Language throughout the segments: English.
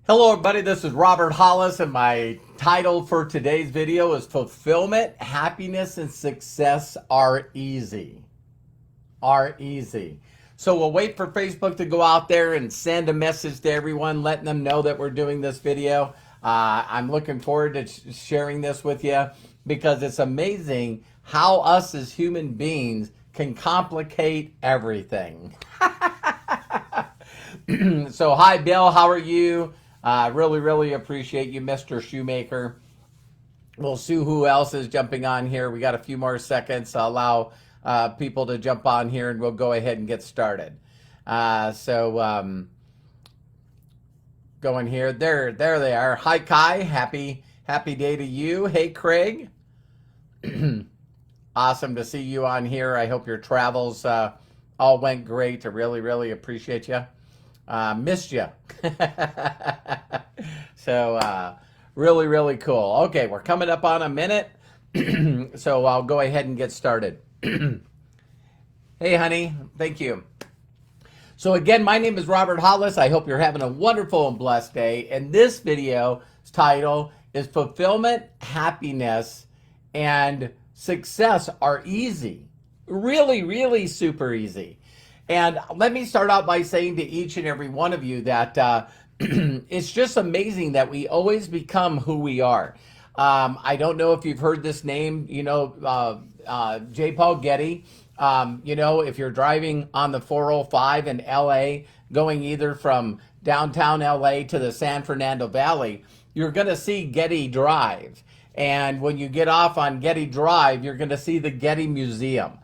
Hello everybody, this is Robert Hollis and my title for today's video is Fulfillment, Happiness, and Success Are Easy. Are easy. So we'll wait for Facebook to go out there and send a message to everyone letting them know that we're doing this video. I'm looking forward to sharing this with you because it's amazing how us as human beings can complicate everything. So hi Bill, how are you? Really appreciate you, Mr. Shoemaker. We'll see who else is jumping on here. We got a few more seconds. I'll allow people to jump on here and we'll go ahead and get started. Going here. There they are. Hi Kai, happy day to you. Hey Craig. Awesome to see you on here. I hope your travels all went great. I really appreciate you. Missed you. So really cool. Okay, we're coming up on a minute. So I'll go ahead and get started. Hey honey, thank you. So again, my name is Robert Hollis. I hope you're having a wonderful and blessed day. And this video's title is Fulfillment, Happiness, and Success Are Easy. Really super easy. And let me start out by saying to each and every one of you that it's just amazing that we always become who we are. I don't know if you've heard this name, J. Paul Getty. If you're driving on the 405 in LA, going either from downtown LA to the San Fernando Valley, you're going to see Getty Drive. And when you get off on Getty Drive, you're going to see the Getty Museum.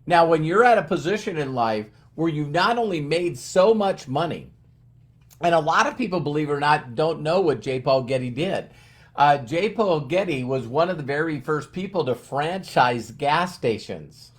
Now, when you're at a position in life where you've not only made so much money, and a lot of people, believe it or not, don't know what J. Paul Getty did. J. Paul Getty was one of the very first people to franchise gas stations.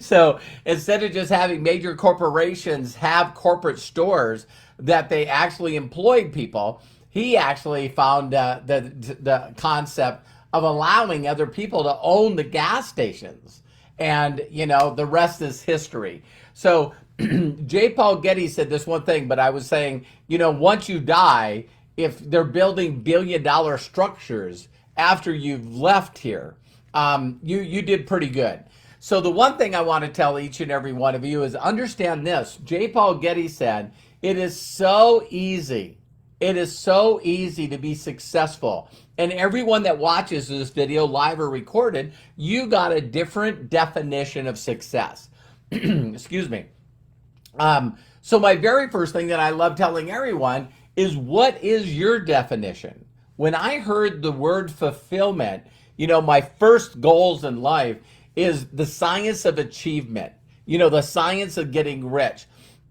So instead of just having major corporations have corporate stores that they actually employed people, he actually found the concept of allowing other people to own the gas stations. And, the rest is history. So J. Paul Getty said this one thing, but I was saying, once you die, if they're building billion-dollar structures after you've left here, you did pretty good. So the one thing I want to tell each and every one of you is understand this. J. Paul Getty said, it is so easy. It is so easy to be successful. And everyone that watches this video, live or recorded, you got a different definition of success. Excuse me. So my very first thing that I love telling everyone is, what is your definition? When I heard the word fulfillment, my first goals in life is the science of achievement, the science of getting rich.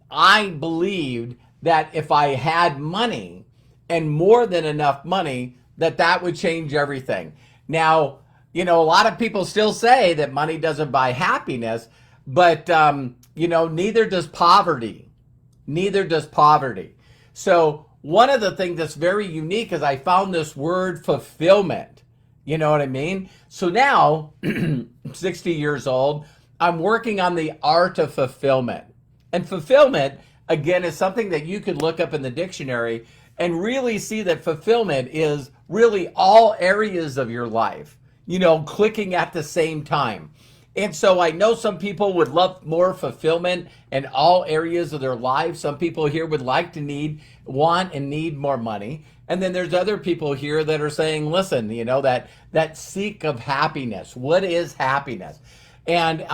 I believed that if I had money and more than enough money, that would change everything. Now, a lot of people still say that money doesn't buy happiness, but, neither does poverty. Neither does poverty. So one of the things that's very unique is I found this word fulfillment. You know what I mean? So now, 60 years old, I'm working on the art of fulfillment. And fulfillment, again, is something that you could look up in the dictionary and really see that fulfillment is really all areas of your life, clicking at the same time. And so I know some people would love more fulfillment in all areas of their lives. Some people here would like to want and need more money. And then there's other people here that are saying, listen, that seek of happiness. What is happiness? And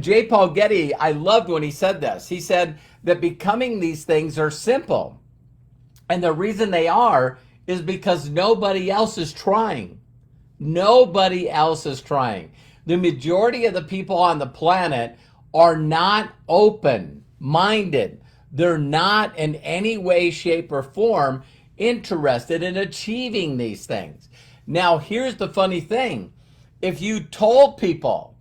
J. Paul Getty, I loved when he said this. He said that becoming these things are simple. And the reason they are is because nobody else is trying. Nobody else is trying. The majority of the people on the planet are not open-minded. They're not in any way, shape, or form interested in achieving these things. Now, here's the funny thing. If you told people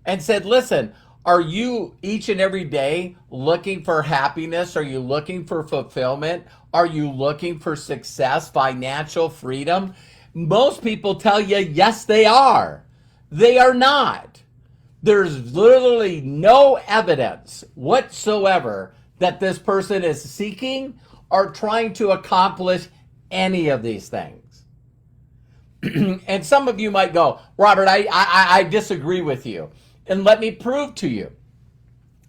and said, listen, are you each and every day looking for happiness? Are you looking for fulfillment? Are you looking for success, financial freedom? Most people tell you, yes, they are. They are not. There's literally no evidence whatsoever that this person is seeking or trying to accomplish any of these things. And some of you might go, Robert, I disagree with you. And let me prove to you.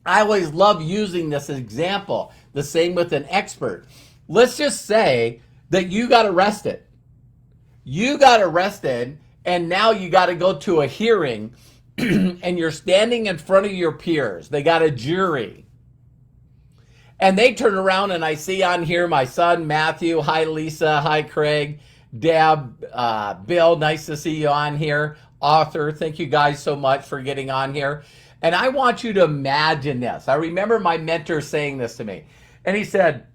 I always love using this example, the same with an expert. Let's just say that you got arrested. You got arrested, and now you got to go to a hearing, and you're standing in front of your peers. They got a jury. And they turn around, and I see on here my son, Matthew. Hi, Lisa. Hi, Craig. Deb, Bill, nice to see you on here. Arthur, thank you guys so much for getting on here. And I want you to imagine this. I remember my mentor saying this to me. And he said,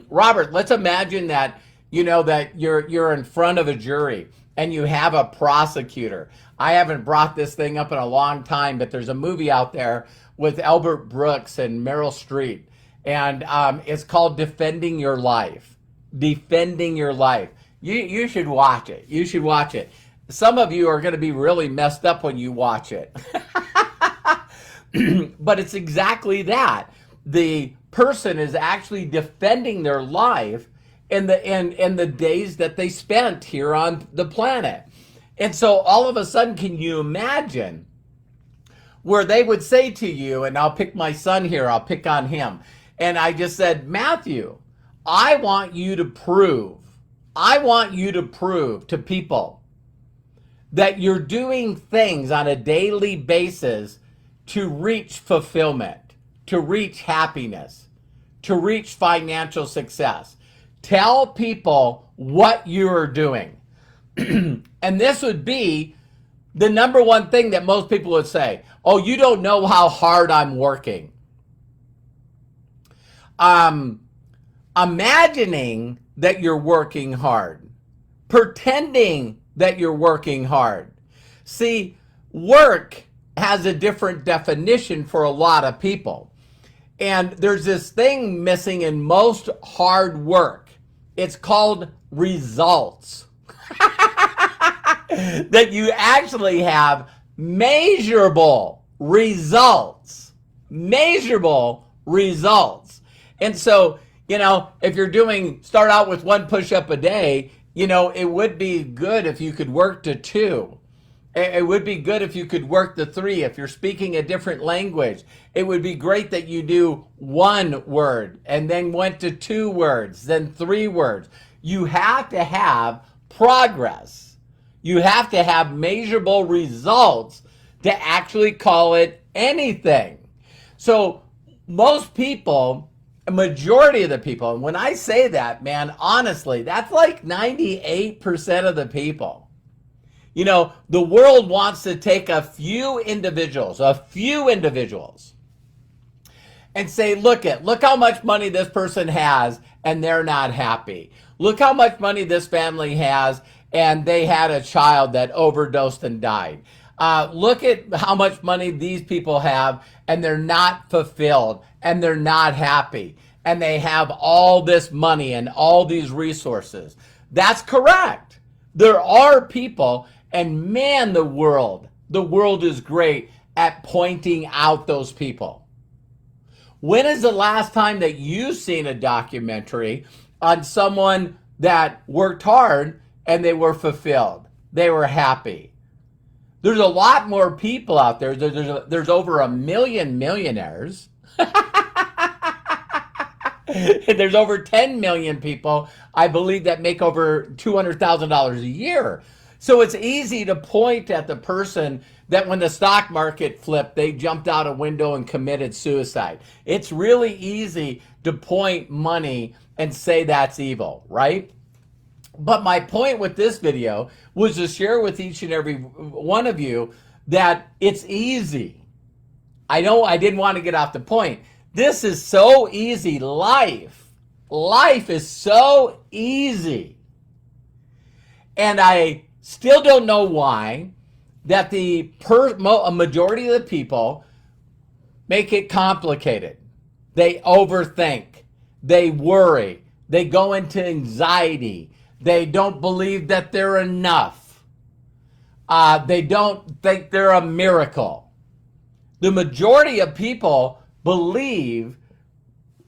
Robert, let's imagine that, that you're in front of a jury and you have a prosecutor. I haven't brought this thing up in a long time, but there's a movie out there with Albert Brooks and Meryl Streep. And it's called Defending Your Life. Defending Your Life. You should watch it. You should watch it. Some of you are going to be really messed up when you watch it. But it's exactly that. The person is actually defending their life in the days that they spent here on the planet. And so all of a sudden, can you imagine where they would say to you, and I'll pick my son here, I'll pick on him. And I just said, Matthew, I want you to prove to people that you're doing things on a daily basis to reach fulfillment, to reach happiness, to reach financial success. Tell people what you're doing. And this would be the number one thing that most people would say. Oh, you don't know how hard I'm working. Imagining that you're working hard. Pretending that you're working hard. See, work has a different definition for a lot of people. And there's this thing missing in most hard work. It's called results. That you actually have measurable results. Measurable results. And so, if you're start out with 1 push-up a day, it would be good if you could work to 2. It would be good if you could work to 3. If you're speaking a different language, it would be great that you do 1 word and then went to 2 words, then 3 words. You have to have progress. You have to have measurable results to actually call it anything. So most people, a majority of the people, and when I say that, man, honestly, that's like 98% of the people. The world wants to take a few individuals, and say, look how much money this person has and they're not happy. Look how much money this family has and they had a child that overdosed and died. Look at how much money these people have and they're not fulfilled and they're not happy. And they have all this money and all these resources. That's correct. There are people, and man, the world is great at pointing out those people. When is the last time that you've seen a documentary on someone that worked hard and they were fulfilled? They were happy. There's a lot more people out there. There's over 1 million millionaires. There's over 10 million people, I believe, that make over $200,000 a year. So it's easy to point at the person that when the stock market flipped, they jumped out a window and committed suicide. It's really easy to point money and say that's evil, right? But my point with this video was to share with each and every one of you that it's easy. I didn't want to get off the point. This is so easy. Life is so easy. And I still don't know why that a majority of the people make it complicated. They overthink. They worry. They go into anxiety. They don't believe that they're enough. They don't think they're a miracle. The majority of people believe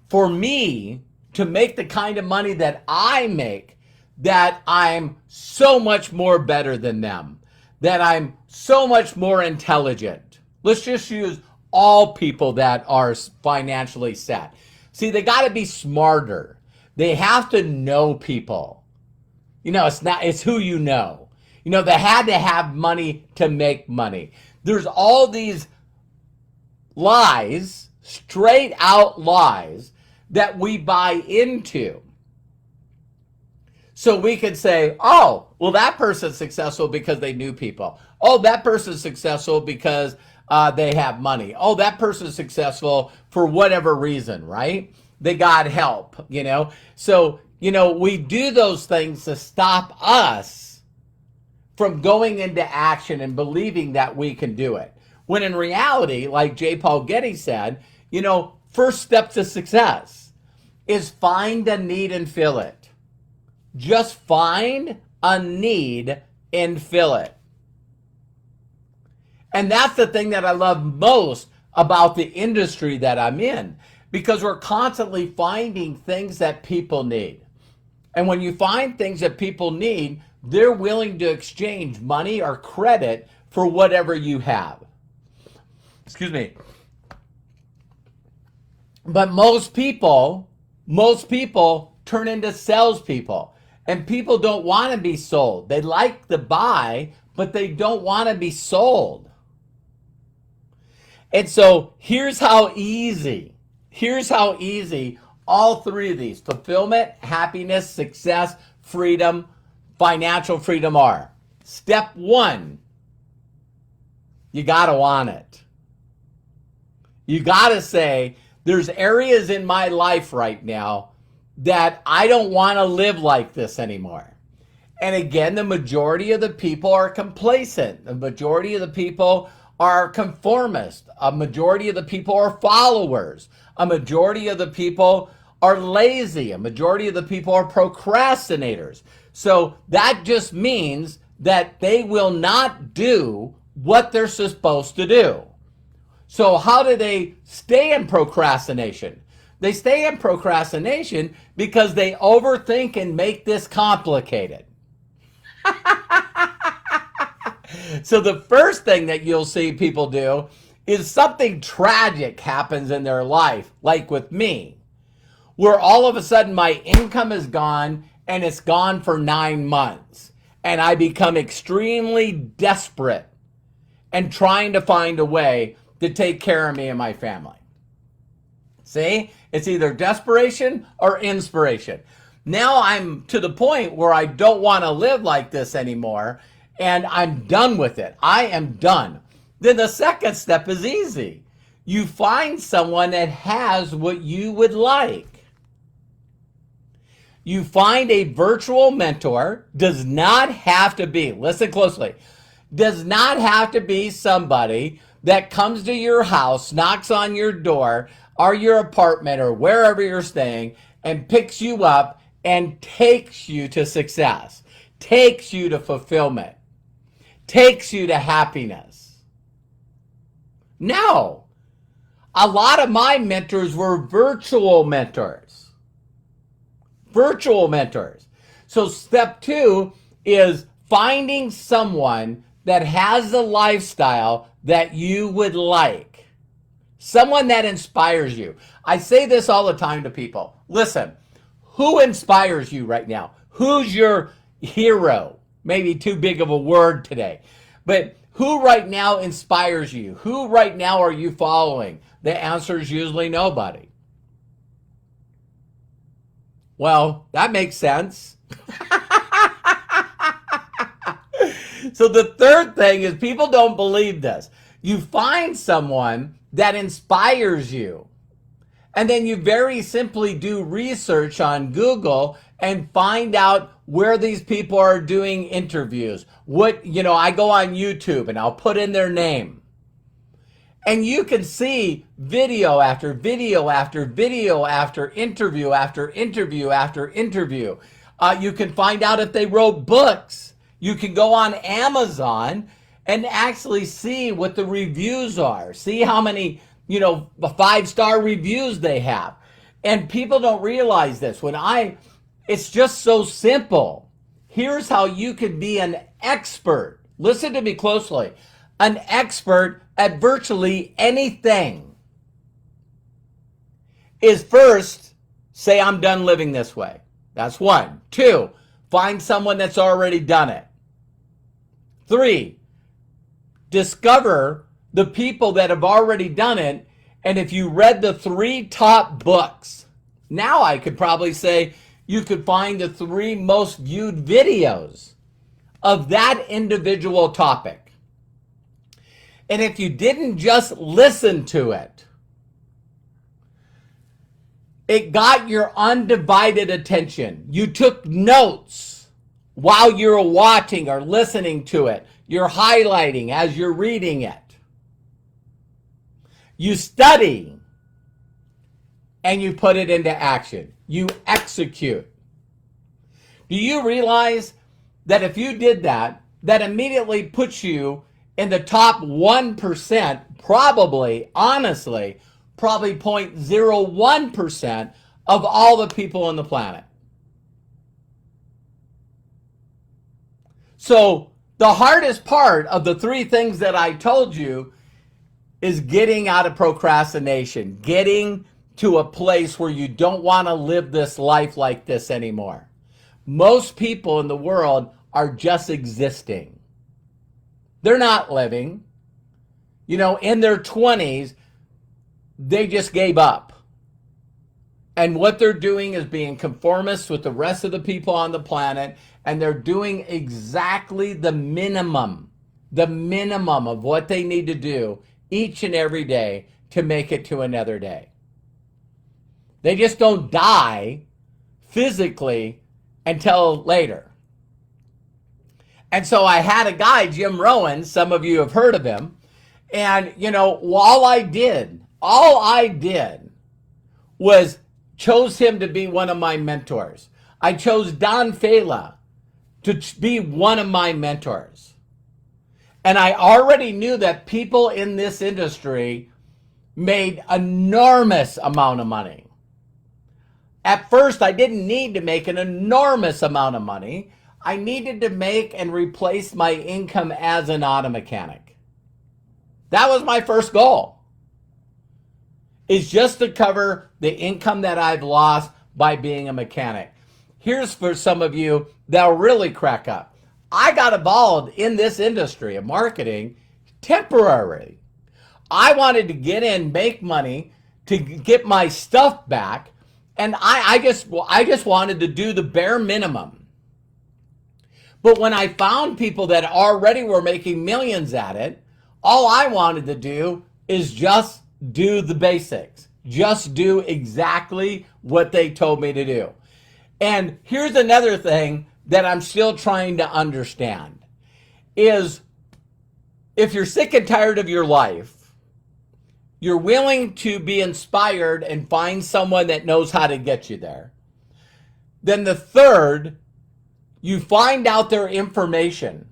for me to make the kind of money that I make, that I'm so much more better than them, that I'm so much more intelligent. Let's just use all people that are financially set. See, they got to be smarter. They have to know people. It's who you know. They had to have money to make money. There's all these lies, straight out lies, that we buy into. So we could say, oh, well, that person's successful because they knew people. Oh, that person's successful because they have money. Oh, that person's successful for whatever reason, right? They got help, So, we do those things to stop us from going into action and believing that we can do it. When in reality, like J. Paul Getty said, first step to success is find a need and fill it. Just find a need and fill it. And that's the thing that I love most about the industry that I'm in, because we're constantly finding things that people need. And when you find things that people need, they're willing to exchange money or credit for whatever you have. Excuse me. But most people turn into salespeople. And people don't want to be sold. They like to buy, but they don't want to be sold. And so here's how easy all three of these, fulfillment, happiness, success, freedom, financial freedom, are. Step one, you got to want it. You got to say, there's areas in my life right now that I don't want to live like this anymore. And again, the majority of the people are complacent. The majority of the people are conformist. A majority of the people are followers. A majority of the people are lazy. A majority of the people are procrastinators. So that just means that they will not do what they're supposed to do. So how do they stay in procrastination? They stay in procrastination because they overthink and make this complicated. So the first thing that you'll see people do is something tragic happens in their life, like with me, where all of a sudden my income is gone, and it's gone for 9 months. And I become extremely desperate and trying to find a way to take care of me and my family. See, it's either desperation or inspiration. Now I'm to the point where I don't want to live like this anymore, and I'm done with it. I am done. Then the second step is easy. You find someone that has what you would like. You find a virtual mentor. Does not have to be, listen closely, does not have to be somebody that comes to your house, knocks on your door or your apartment or wherever you're staying, and picks you up and takes you to success, takes you to fulfillment, takes you to happiness. No. A lot of my mentors were virtual mentors. Virtual mentors. So step 2 is finding someone that has the lifestyle that you would like. Someone that inspires you. I say this all the time to people. Listen, who inspires you right now? Who's your hero? Maybe too big of a word today. But who right now inspires you? Who right now are you following? The answer is usually nobody. Well, that makes sense. So the third thing is, people don't believe this. You find someone that inspires you, and then you very simply do research on Google and find out where these people are doing interviews. I go on YouTube and I'll put in their name. And you can see video after video after video after interview after interview after interview. You can find out if they wrote books. You can go on Amazon and actually see what the reviews are. See how many, 5-star reviews they have. And people don't realize this. It's just so simple. Here's how you can be an expert. Listen to me closely. An expert at virtually anything is first, say, I'm done living this way. That's one. Two, find someone that's already done it. Three, discover the people that have already done it. And if you read the 3 top books, now I could probably say you could find the 3 most viewed videos of that individual topic. And if you didn't just listen to it, it got your undivided attention. You took notes while you're watching or listening to it. You're highlighting as you're reading it. You study and you put it into action. You execute. Do you realize that if you did that, that immediately puts you in the top 1%, probably, honestly, probably 0.01% of all the people on the planet? So the hardest part of the 3 things that I told you is getting out of procrastination, getting to a place where you don't want to live this life like this anymore. Most people in the world are just existing. They're not living. You know, in their 20s, they just gave up. And what they're doing is being conformist with the rest of the people on the planet, and they're doing exactly the minimum of what they need to do each and every day to make it to another day. They just don't die physically until later. And so I had a guy, Jim Rohn, some of you have heard of him, and you know, all I did was chose him to be one of my mentors. I chose Don Fela to be one of my mentors. And I already knew that people in this industry made enormous amount of money. At first, I didn't need to make an enormous amount of money. I needed to make and replace my income as an auto mechanic. That was my first goal, is just to cover the income that I've lost by being a mechanic. Here's for some of you that'll really crack up. I got involved in this industry of marketing temporarily. I wanted to get in, make money to get my stuff back, and I just wanted to do the bare minimum. But when I found people that already were making millions at it, all I wanted to do is just do the basics. Just do exactly what they told me to do. And here's another thing that I'm still trying to understand is if you're sick and tired of your life, you're willing to be inspired and find someone that knows how to get you there. Then the third, you find out their information.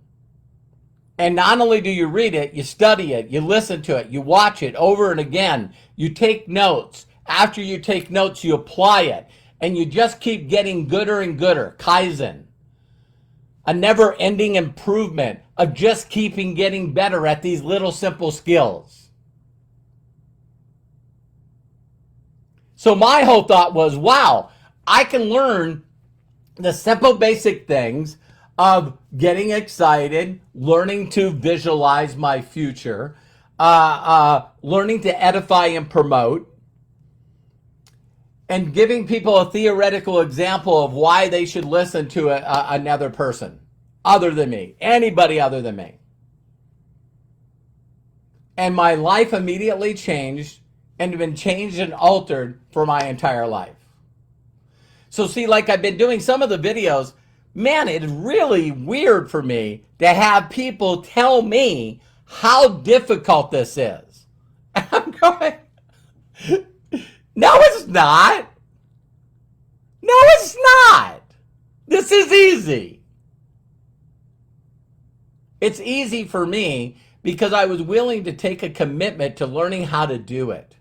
And not only do you read it, you study it, you listen to it, you watch it over and again, you take notes. After you take notes, you apply it, and you just keep getting gooder and gooder. Kaizen. A never-ending improvement of just keeping getting better at these little simple skills. So my whole thought was, wow, I can learn the simple basic things of getting excited, learning to visualize my future, learning to edify and promote, and giving people a theoretical example of why they should listen to another person other than me, anybody other than me. And my life immediately changed and been changed and altered for my entire life. So see, like I've been doing some of the videos, man, it's really weird for me to have people tell me how difficult this is. And I'm going, no, it's not. No, it's not. This is easy. It's easy for me because I was willing to take a commitment to learning how to do it.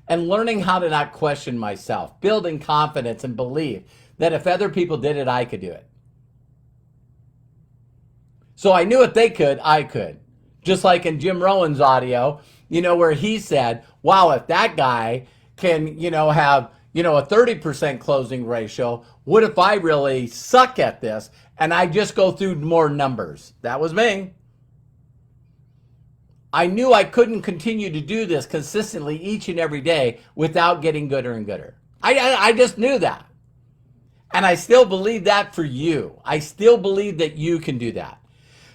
and learning how to not question myself, building confidence and belief that if other people did it, I could do it. So I knew if they could, I could. Just like in Jim Rohn's audio, where he said, wow, if that guy can, have, a 30% closing ratio, what if I really suck at this and I just go through more numbers? That was me. I knew I couldn't continue to do this consistently each and every day without getting gooder and gooder. I just knew that. And I still believe that for you. I still believe that you can do that.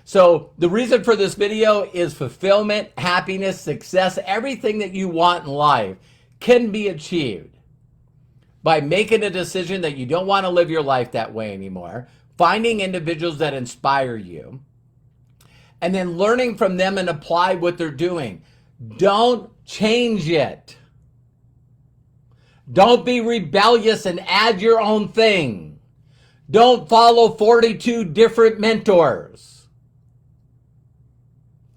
So the reason for this video is fulfillment, happiness, success, everything that you want in life can be achieved by making a decision that you don't want to live your life that way anymore, finding individuals that inspire you, and then learning from them and apply what they're doing. Don't change it. Don't be rebellious and add your own thing. Don't follow 42 different mentors.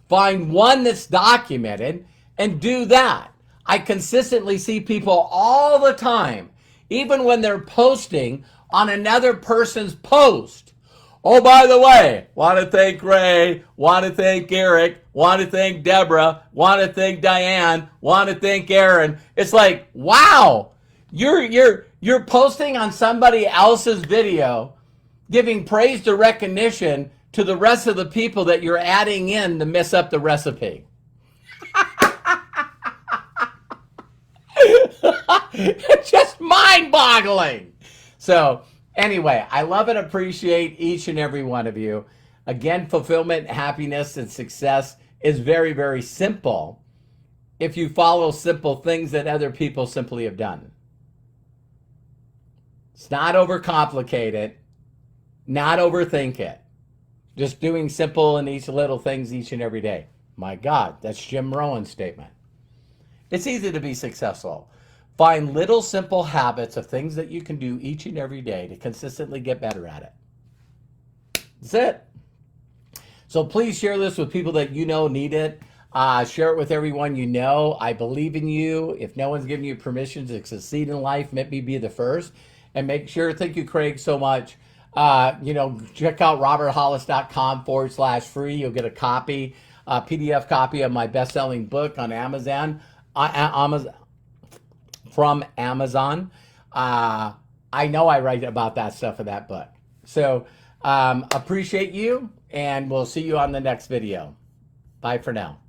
Find one that's documented and do that. I consistently see people all the time, even when they're posting on another person's post. Oh, by the way, want to thank Ray, want to thank Eric, want to thank Deborah, want to thank Diane, want to thank Aaron. It's like, wow, you're posting on somebody else's video, giving praise to recognition to the rest of the people that you're adding in to mess up the recipe. It's just mind-boggling. So anyway, I love and appreciate each and every one of you. Again, fulfillment, happiness, and success is very, very simple if you follow simple things that other people simply have done. It's not overcomplicated, not overthink it. Just doing simple and each little things each and every day. My God, that's Jim Rohn's statement. It's easy to be successful. Find little simple habits of things that you can do each and every day to consistently get better at it. That's it. So please share this with people that you know need it. Share it with everyone you know. I believe in you. If no one's giving you permission to succeed in life, let me be the first. And make sure, thank you, Craig, so much. Check out roberthollis.com/free. You'll get a copy, PDF copy of my best-selling book on Amazon, from Amazon. I know I write about that stuff in that book. So appreciate you, and we'll see you on the next video. Bye for now.